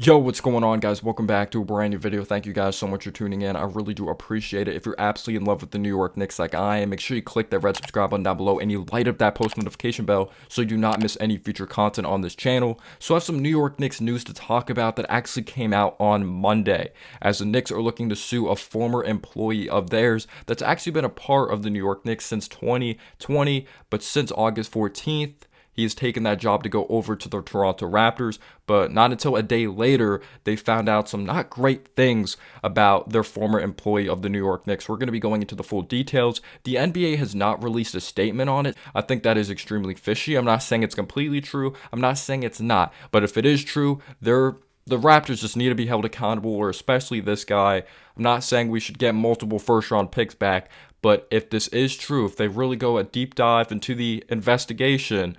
Yo, what's going on, guys? Welcome back to a brand new video. Thank you guys so much for tuning in. I really do appreciate it. If you're absolutely in love with the New York Knicks like I am, make sure you click that red subscribe button down below and you light up that post notification bell so you do not miss any future content on this channel. So I have some New York Knicks news to talk about that actually came out on Monday, as the Knicks are looking to sue a former employee of theirs that's actually been a part of the New York Knicks since 2020, but since August 14th, he has taken that job to go over to the Toronto Raptors, but not until a day later they found out some not great things about their former employee of the New York Knicks. We're going to be going into the full details. The NBA has not released a statement on it. I think that is extremely fishy. I'm not saying it's completely true. I'm not saying it's not. But if it is true, the Raptors just need to be held accountable, or especially this guy. I'm not saying we should get multiple first-round picks back, but if this is true, if they really go a deep dive into the investigation,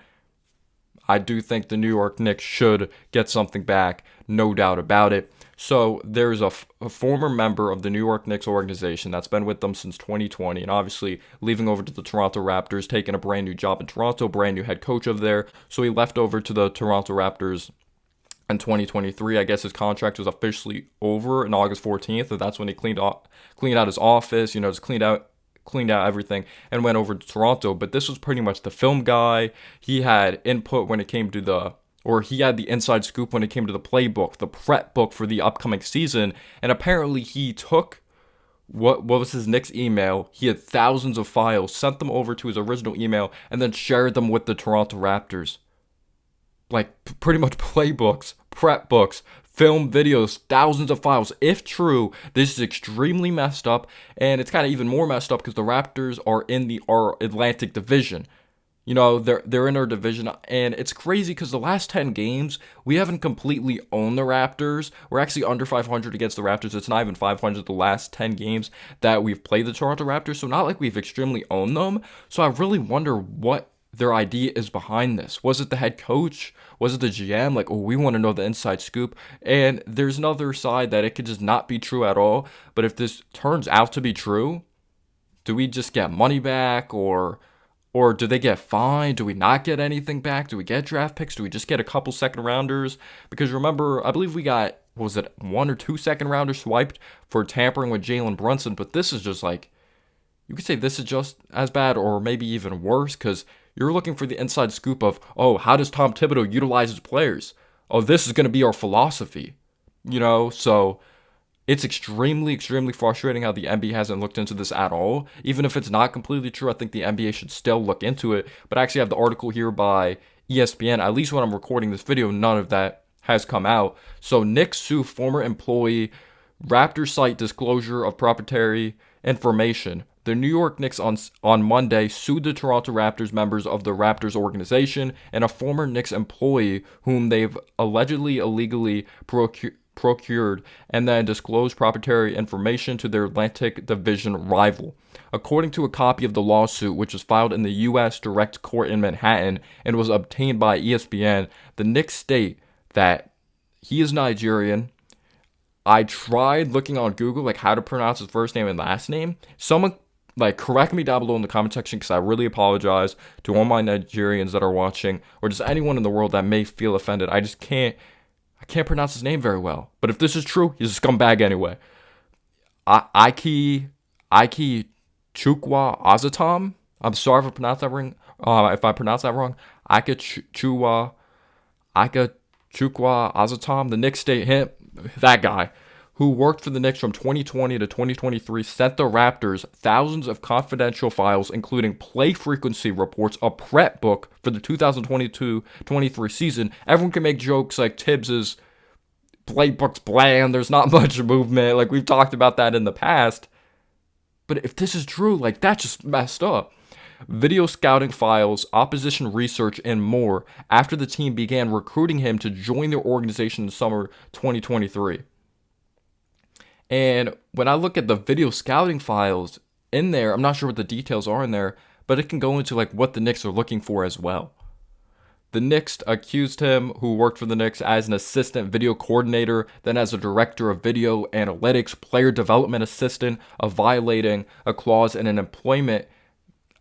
I do think the New York Knicks should get something back, no doubt about it. So there's a former member of the New York Knicks organization that's been with them since 2020, and obviously leaving over to the Toronto Raptors, taking a brand new job in Toronto, brand new head coach of there. So he left over to the Toronto Raptors in 2023. I guess his contract was officially over on August 14th, and that's when he cleaned out his office, just cleaned out everything and went over to Toronto. But this was pretty much the film guy. He had input when it came to he had the inside scoop when it came to the playbook, the prep book for the upcoming season. And apparently he took what was his Knicks email. He had thousands of files, sent them over to his original email, and then shared them with the Toronto Raptors. Like pretty much playbooks, prep books, film videos, thousands of files. If true, this is extremely messed up, and it's kind of even more messed up because the Raptors are in our Atlantic Division. They're in our division, and it's crazy because the last 10 games, we haven't completely owned the Raptors. We're actually under 500 against the Raptors. It's not even 500 the last 10 games that we've played the Toronto Raptors, so not like we've extremely owned them. So I really wonder what their idea is behind this. Was it the head coach? Was it the GM? Like, oh, we want to know the inside scoop. And there's another side that it could just not be true at all. But if this turns out to be true, do we just get money back, or do they get fined? Do we not get anything back? Do we get draft picks? Do we just get a couple second rounders? Because remember, I believe we got, what was it, 1 or 2 second rounders swiped for tampering with Jalen Brunson. But this is just like, you could say this is just as bad or maybe even worse, because you're looking for the inside scoop of, oh, how does Tom Thibodeau utilize his players? Oh, this is going to be our philosophy. So it's extremely, extremely frustrating how the NBA hasn't looked into this at all. Even if it's not completely true, I think the NBA should still look into it. But I actually have the article here by ESPN. At least when I'm recording this video, none of that has come out. So Knicks sue former employee, Raptors site disclosure of proprietary information. The New York Knicks on Monday sued the Toronto Raptors members of the Raptors organization and a former Knicks employee whom they've allegedly illegally procured and then disclosed proprietary information to their Atlantic Division rival. According to a copy of the lawsuit, which was filed in the U.S. Direct Court in Manhattan and was obtained by ESPN, the Knicks state that he is Nigerian. I tried looking on Google, like, how to pronounce his first name and last name. Someone, correct me down below in the comment section, because I really apologize to all my Nigerians that are watching, or just anyone in the world that may feel offended. I can't pronounce his name very well. But if this is true, he's a scumbag anyway. Ike Chukwa Azatam. I'm sorry if I pronounced that wrong. Ike Chukwa Azatam. The Knicks state him, that guy, who worked for the Knicks from 2020 to 2023, sent the Raptors thousands of confidential files, including play frequency reports, a prep book for the 2022-23 season. Everyone can make jokes like Tibbs's playbook's bland, there's not much movement, like we've talked about that in the past. But if this is true, like, that's just messed up. Video scouting files, opposition research, and more after the team began recruiting him to join their organization in summer 2023. And when I look at the video scouting files in there, I'm not sure what the details are in there, but it can go into like what the Knicks are looking for as well. The Knicks accused him, who worked for the Knicks as an assistant video coordinator, then as a director of video analytics, player development assistant, of violating a clause in an employment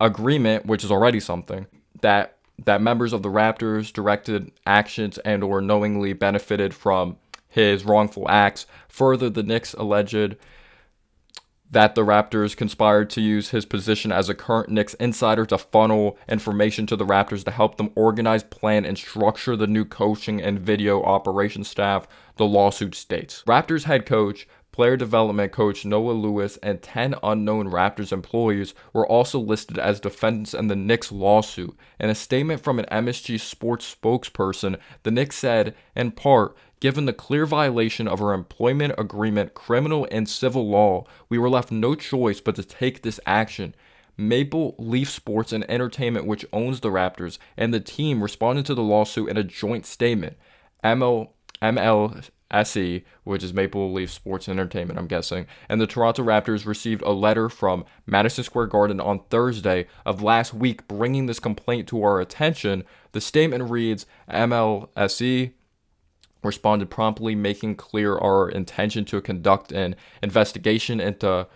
agreement, which is already something, that members of the Raptors directed actions and or knowingly benefited from his wrongful acts. Further, the Knicks alleged that the Raptors conspired to use his position as a current Knicks insider to funnel information to the Raptors to help them organize, plan, and structure the new coaching and video operations staff, the lawsuit states. Raptors head coach, player development coach Noah Lewis, and 10 unknown Raptors employees were also listed as defendants in the Knicks lawsuit. In a statement from an MSG Sports spokesperson, the Knicks said, in part, given the clear violation of our employment agreement, criminal and civil law, we were left no choice but to take this action. Maple Leaf Sports and Entertainment, which owns the Raptors, and the team responded to the lawsuit in a joint statement. MLSE, which is Maple Leaf Sports and Entertainment, I'm guessing, and the Toronto Raptors received a letter from Madison Square Garden on Thursday of last week bringing this complaint to our attention. The statement reads, MLSE responded promptly, making clear our intention to conduct an investigation and to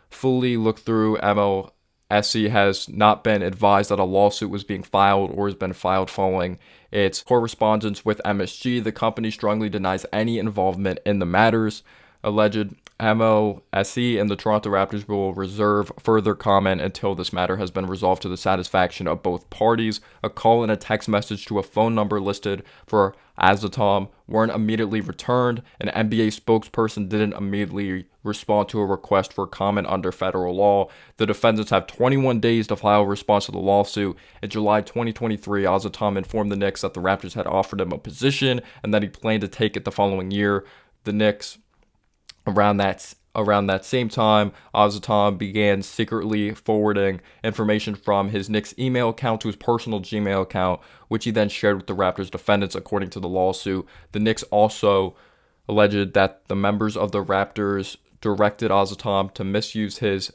fully look through. MLSE has not been advised that a lawsuit was being filed or has been filed following its correspondence with MSG. The company strongly denies any involvement in the matters. Alleged MLSE and the Toronto Raptors will reserve further comment until this matter has been resolved to the satisfaction of both parties. A call and a text message to a phone number listed for Azatom weren't immediately returned. An NBA spokesperson didn't immediately respond to a request for comment under federal law. The defendants have 21 days to file a response to the lawsuit. In July 2023, Azatom informed the Knicks that the Raptors had offered him a position and that he planned to take it the following year. The Knicks, around that same time, Azatom began secretly forwarding information from his Knicks email account to his personal Gmail account, which he then shared with the Raptors defendants, according to the lawsuit. The Knicks also alleged that the members of the Raptors directed Azatom to misuse his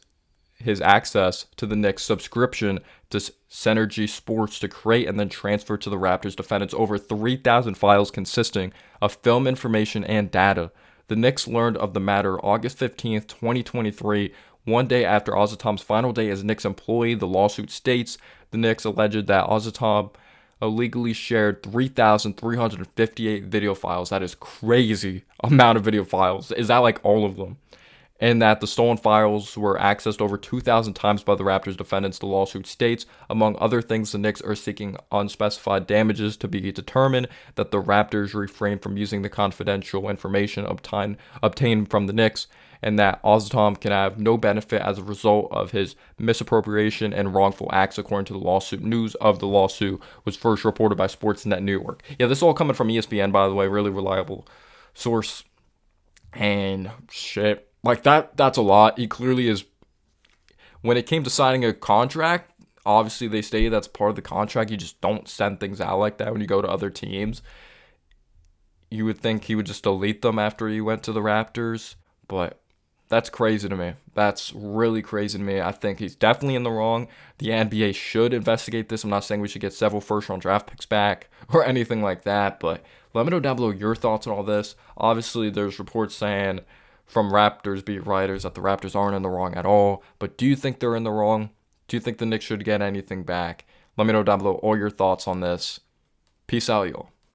access to the Knicks subscription to Synergy Sports to create and then transfer to the Raptors defendants over 3,000 files consisting of film information and data. The Knicks learned of the matter August 15th, 2023, one day after Azatom's final day as Knicks employee. The lawsuit states the Knicks alleged that Azatom illegally shared 3,358 video files. That is crazy amount of video files. Is that like all of them? And that the stolen files were accessed over 2,000 times by the Raptors defendants. The lawsuit states, among other things, the Knicks are seeking unspecified damages to be determined, that the Raptors refrained from using the confidential information obtained from the Knicks, and that Azatom can have no benefit as a result of his misappropriation and wrongful acts, according to the lawsuit. News of the lawsuit was first reported by Sportsnet New York. Yeah, this is all coming from ESPN, by the way, really reliable source. And shit. Like, that's a lot. He clearly is. When it came to signing a contract, obviously they stated that's part of the contract. You just don't send things out like that when you go to other teams. You would think he would just delete them after he went to the Raptors. But that's crazy to me. That's really crazy to me. I think he's definitely in the wrong. The NBA should investigate this. I'm not saying we should get several first-round draft picks back or anything like that. But let me know down below your thoughts on all this. Obviously, there's reports saying from Raptors beat writers that the Raptors aren't in the wrong at all. But do you think they're in the wrong? Do you think the Knicks should get anything back? Let me know down below all your thoughts on this. Peace out, y'all.